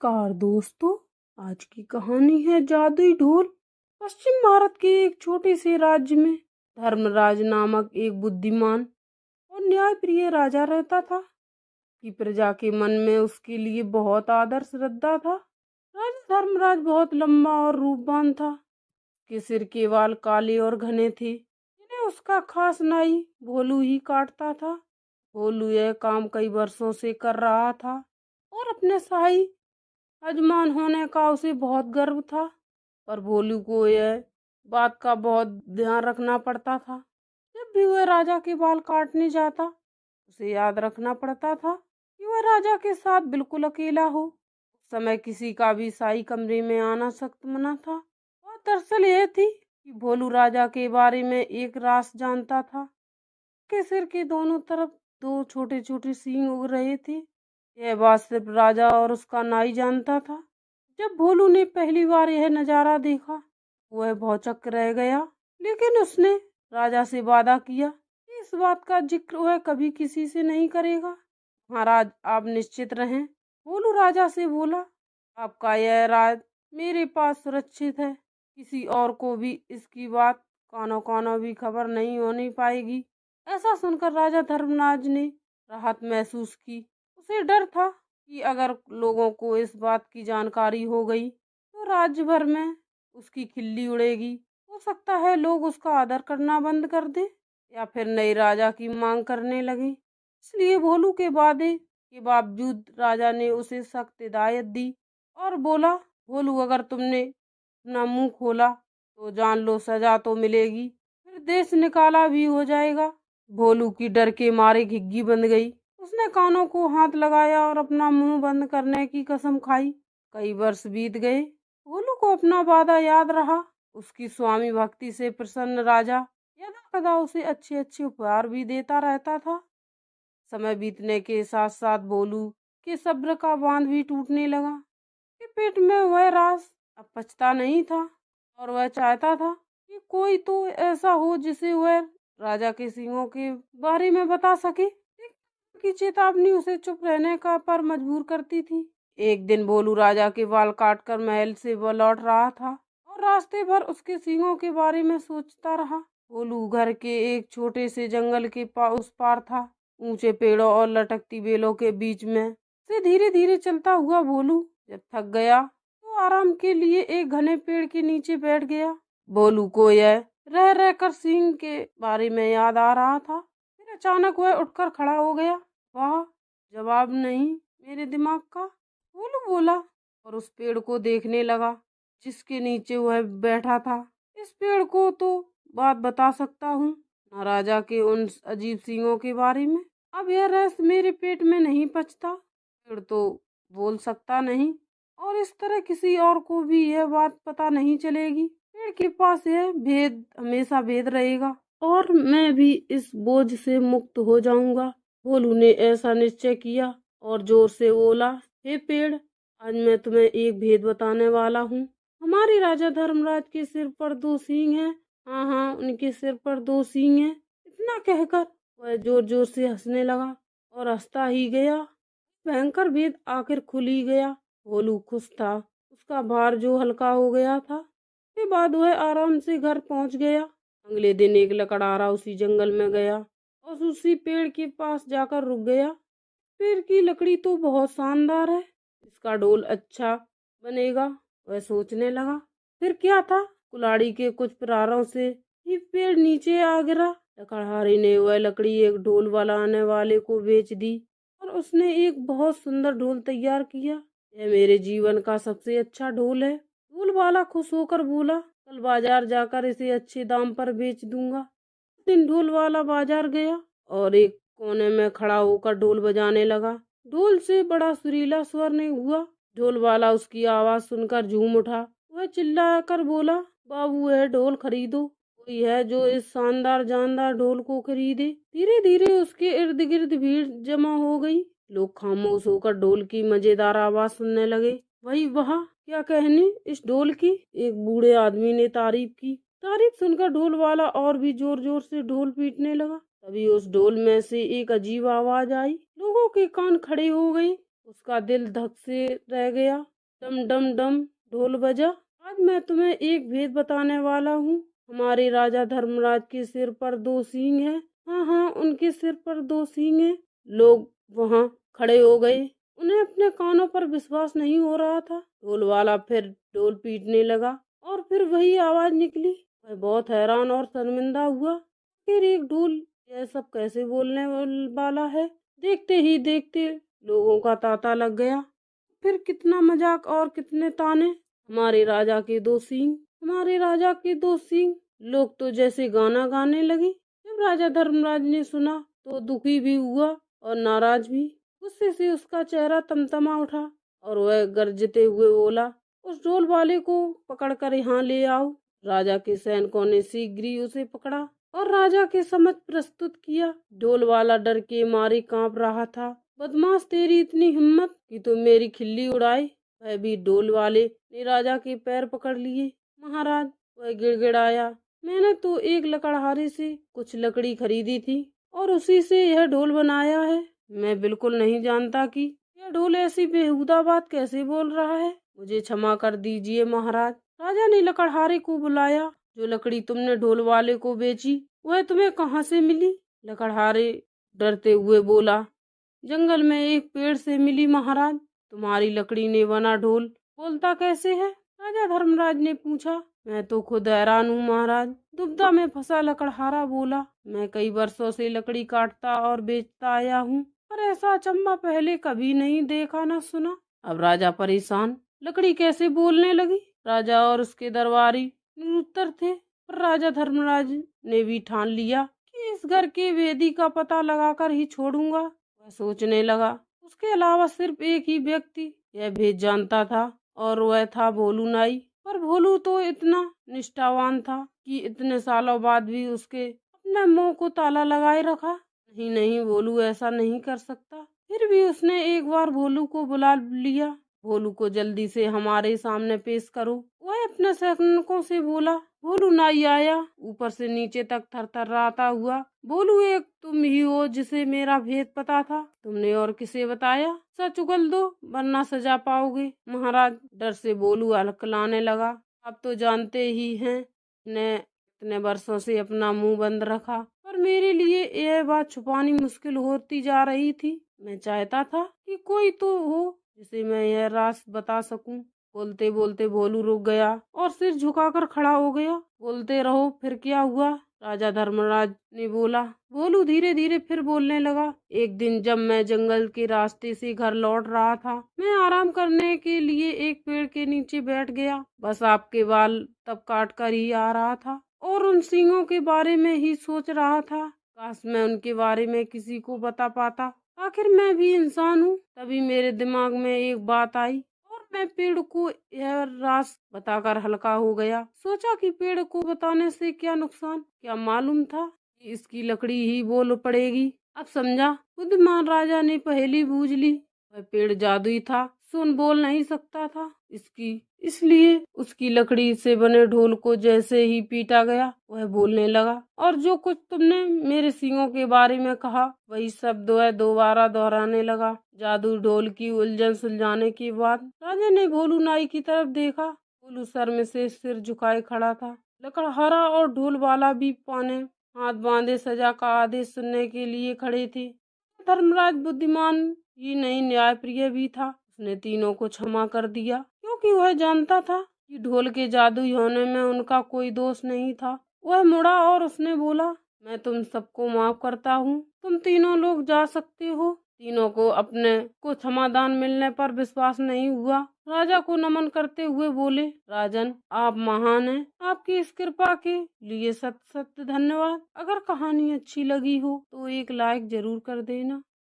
नमस्कार दोस्तों। आज की कहानी है जादुई ढोल। पश्चिम भारत के एक छोटे से राज्य में धर्मराज नामक एक बुद्धिमान और न्यायप्रिय राजा रहता था कि प्रजा के मन में उसके लिए बहुत आदर श्रद्धा था। राजा धर्मराज बहुत लंबा और रूपवान था। उसके सिर के बाल काले और घने थे, जिन्हें उसका खास नाई भोलू ही काटता था। भोलू यह काम कई वर्षों से कर रहा था और अपने शाही यजमान होने का उसे बहुत गर्व था, पर भोलू को यह बात का बहुत ध्यान रखना पड़ता था। जब भी वह राजा के बाल काटने जाता, उसे याद रखना पड़ता था कि वह राजा के साथ बिल्कुल अकेला हो। उस समय किसी का भी शाही कमरे में आना सख्त मना था। और दरअसल यह थी कि भोलू राजा के बारे में एक राज जानता था। उसके सिर के दोनों तरफ दो छोटे छोटे सींग उग रहे थे। यह बात सिर्फ राजा और उसका नाई जानता था। जब भोलू ने पहली बार यह नजारा देखा, वह भौचक्क रह गया, लेकिन उसने राजा से वादा किया कि इस बात का जिक्र वह कभी किसी से नहीं करेगा। महाराज, आप निश्चित रहें, भोलू राजा से बोला। आपका यह राज मेरे पास सुरक्षित है। किसी और को भी इसकी बात कानों कानों भी खबर नहीं होनी पाएगी। ऐसा सुनकर राजा धर्मराज ने राहत महसूस की। उसे डर था कि अगर लोगों को इस बात की जानकारी हो गई तो राज्य भर में उसकी खिल्ली उड़ेगी। हो सकता है लोग उसका आदर करना बंद कर दे या फिर नए राजा की मांग करने लगे। इसलिए भोलू के वादे के बावजूद राजा ने उसे सख्त हिदायत दी और बोला, भोलू, अगर तुमने अपना मुंह खोला तो जान लो सजा तो मिलेगी, फिर देश निकाला भी हो जाएगा। भोलू की डर के मारे घिग्गी बंद गई। उसने कानों को हाथ लगाया और अपना मुंह बंद करने की कसम खाई। कई वर्ष बीत गए। भोलू को अपना वादा याद रहा। उसकी स्वामी भक्ति से प्रसन्न राजा यदा कदा उसे अच्छे अच्छे उपहार भी देता रहता था। समय बीतने के साथ साथ भोलू के सब्र का बांध भी टूटने लगा। के पेट में वह रास अब पचता नहीं था और वह चाहता था कि कोई तो ऐसा हो जिसे वह राजा के सिंहों के बारे में बता सके। की चेतावनी उसे चुप रहने का पर मजबूर करती थी। एक दिन भोलू राजा के बाल काटकर महल से लौट रहा था और रास्ते भर उसके सींगों के बारे में सोचता रहा। भोलू घर के एक छोटे से जंगल के उस पार था। ऊंचे पेड़ों और लटकती बेलों के बीच में से धीरे धीरे चलता हुआ भोलू जब थक गया तो आराम के लिए एक घने पेड़ के नीचे बैठ गया। भोलू को यह रह रहकर सींग के बारे में याद आ रहा था। फिर अचानक वह उठकर खड़ा हो गया। वाह, जवाब नहीं मेरे दिमाग का, भोलू बोला और उस पेड़ को देखने लगा जिसके नीचे वह बैठा था। इस पेड़ को तो बात बता सकता हूँ न राजा के उन अजीब सींगों के बारे में। अब यह रहस्य मेरे पेट में नहीं पचता। पेड़ तो बोल सकता नहीं और इस तरह किसी और को भी यह बात पता नहीं चलेगी। पेड़ के पास यह भेद हमेशा भेद रहेगा और मैं भी इस बोझ से मुक्त हो जाऊंगा। भोलू ने ऐसा निश्चय किया और जोर से बोला, हे पेड़, आज मैं तुम्हें एक भेद बताने वाला हूँ। हमारे राजा धर्मराज के सिर पर दो सींग हैं। हाँ हाँ, उनके सिर पर दो सींग हैं। इतना कहकर वह जोर जोर से हंसने लगा और हंसता ही गया। भयंकर भेद आखिर खुल ही गया। भोलू खुश था। उसका भार जो हल्का हो गया था। उसके बाद वह आराम से घर पहुंच गया। अगले दिन एक लकड़हारा उसी जंगल में गया और उसी पेड़ के पास जाकर रुक गया। पेड़ की लकड़ी तो बहुत शानदार है, इसका ढोल अच्छा बनेगा, वह सोचने लगा। फिर क्या था, कुल्हाड़ी के कुछ प्रहारों से ही पेड़ नीचे आ गिरा। लकड़हारे ने वह लकड़ी एक ढोल बनाने वाले को बेच दी और उसने एक बहुत सुंदर ढोल तैयार किया। यह मेरे जीवन का सबसे अच्छा ढोल है, ढोल वाला खुश होकर बोला। कल बाजार जाकर इसे अच्छे दाम पर बेच दूंगा। दिन ढोल वाला बाजार गया और एक कोने में खड़ा होकर ढोल बजाने लगा। ढोल से बड़ा सुरीला स्वर नहीं हुआ। ढोल वाला उसकी आवाज सुनकर झूम उठा। वह चिल्लाकर बोला, बाबू, यह ढोल खरीदो। कोई है जो इस शानदार जानदार ढोल को खरीदे। धीरे धीरे उसके इर्द गिर्द भीड़ जमा हो गई। लोग खामोश होकर ढोल की मजेदार आवाज सुनने लगे। वही वहाँ क्या कहने इस ढोल की, एक बूढ़े आदमी ने तारीफ की। तारीफ सुनकर ढोल वाला और भी जोर जोर से ढोल पीटने लगा। तभी उस ढोल में से एक अजीब आवाज आई। लोगों के कान खड़े हो गए। उसका दिल धक से रह गया। डम डम डम ढोल बजा। आज मैं तुम्हें एक भेद बताने वाला हूँ। हमारे राजा धर्मराज के सिर पर 2 सींग हैं। हाँ हाँ, उनके सिर पर 2 सींग हैं। लोग वहाँ खड़े हो गए। उन्हें अपने कानों पर विश्वास नहीं हो रहा था। ढोल वाला फिर ढोल पीटने लगा और फिर वही आवाज निकली। वह बहुत हैरान और शर्मिंदा हुआ। फिर एक ढोल यह सब कैसे बोलने वाला है। देखते ही देखते लोगों का तांता लग गया। फिर कितना मजाक और कितने ताने। हमारे राजा के 2 सींग, हमारे राजा के 2 सींग। लोग तो जैसे गाना गाने लगे। जब राजा धर्मराज ने सुना तो दुखी भी हुआ और नाराज भी। गुस्से से उसका चेहरा तमतमा उठा और वह गरजते हुए बोला, उस ढोल वाले को पकड़कर यहाँ ले आओ। राजा के सैनिकों ने शीघ्र ही उसे पकड़ा और राजा के समक्ष प्रस्तुत किया। ढोल वाला डर के मारे कांप रहा था। बदमाश, तेरी इतनी हिम्मत कि तुम मेरी खिल्ली उड़ाए। वह भी ढोल वाले ने राजा के पैर पकड़ लिए। महाराज, वह गिड़गिड़ाया, मैंने तो एक लकड़हारे से कुछ लकड़ी खरीदी थी और उसी से यह ढोल बनाया है। मैं बिल्कुल नहीं जानता कि यह ढोल ऐसी बेहुदा बात कैसे बोल रहा है। मुझे क्षमा कर दीजिए महाराज। राजा ने लकड़हारे को बुलाया। जो लकड़ी तुमने ढोल वाले को बेची वह तुम्हें कहाँ से मिली? लकड़हारे डरते हुए बोला, जंगल में एक पेड़ से मिली महाराज। तुम्हारी लकड़ी ने बना ढोल बोलता कैसे है? राजा धर्मराज ने पूछा। मैं तो खुद हैरान हूँ महाराज। दुविधा में फंसा लकड़हारा बोला, मैं कई वर्षों से लकड़ी काटता और बेचता आया हूँ, पर ऐसा अचंभा पहले कभी नहीं देखा न सुना। अब राजा परेशान, लकड़ी कैसे बोलने लगी? राजा और उसके दरबारी निरुत्तर थे, पर राजा धर्मराज ने भी ठान लिया कि इस घर के वेदी का पता लगाकर ही छोड़ूंगा। वह सोचने लगा, उसके अलावा सिर्फ एक ही व्यक्ति यह भेद जानता था और वह था भोलू नाई। पर भोलू तो इतना निष्ठावान था कि इतने सालों बाद भी उसके अपने मुंह को ताला लगाए रखा। नहीं नहीं, भोलू ऐसा नहीं कर सकता। फिर भी उसने एक बार भोलू को बुला लिया। भोलू को जल्दी से हमारे सामने पेश करो। वह अपने सैनिकों से बोला। भोलू नाई आया, ऊपर से नीचे तक थरथराता हुआ। भोलू, एक तुम ही हो जिसे मेरा भेद पता था। तुमने और किसे बताया? सच उगल दो वरना सजा पाओगे। महाराज, डर से भोलू हलकलाने लगा। आप तो जानते ही हैं, ने इतने वर्षों से अपना मुंह बंद रखा, पर मेरे लिए यह बात छुपानी मुश्किल होती जा रही थी। मैं चाहता था कि कोई तो हो जिसे मैं यह राज बता सकूं। बोलते बोलते भोलू रुक गया और सिर झुकाकर खड़ा हो गया। बोलते रहो, फिर क्या हुआ? राजा धर्मराज ने बोला। भोलू धीरे धीरे फिर बोलने लगा। एक दिन जब मैं जंगल के रास्ते से घर लौट रहा था, मैं आराम करने के लिए एक पेड़ के नीचे बैठ गया। बस आपके बाल तब काट कर ही आ रहा था और उन सींगों के बारे में ही सोच रहा था। काश मैं उनके बारे में किसी को बता पाता। आखिर मैं भी इंसान हूँ। तभी मेरे दिमाग में एक बात आई और मैं पेड़ को यह राज बताकर हल्का हो गया। सोचा कि पेड़ को बताने से क्या नुकसान। क्या मालूम था कि इसकी लकड़ी ही बोल पड़ेगी। अब समझा, बुद्धिमान राजा ने पहेली बूझ ली। वह पेड़ जादुई था, सुन बोल नहीं सकता था। इसलिए उसकी लकड़ी से बने ढोल को जैसे ही पीटा गया वह बोलने लगा। और जो कुछ तुमने मेरे सींगों के बारे में कहा वही शब्द वह दोबारा दोहराने लगा। जादू ढोल की उलझन सुलझाने के बाद राजा ने भोलू नाई की तरफ देखा। भोलू शर्म से सिर झुकाए खड़ा था। लकड़हारा और ढोल वाला भी पाने हाथ बांधे सजा का आदेश सुनने के लिए खड़े थे। धर्मराज बुद्धिमान ही नहीं, न्यायप्रिय भी था। उसने तीनों को क्षमा कर दिया क्योंकि वह जानता था कि ढोल के जादुई होने में उनका कोई दोष नहीं था। वह मुड़ा और उसने बोला, मैं तुम सबको माफ करता हूँ। तुम तीनों लोग जा सकते हो। तीनों को अपने को क्षमादान मिलने पर विश्वास नहीं हुआ। राजा को नमन करते हुए बोले, राजन, आप महान हैं। आपकी इस कृपा के लिए सत सत धन्यवाद। अगर कहानी अच्छी लगी हो तो एक लाइक जरूर कर देना।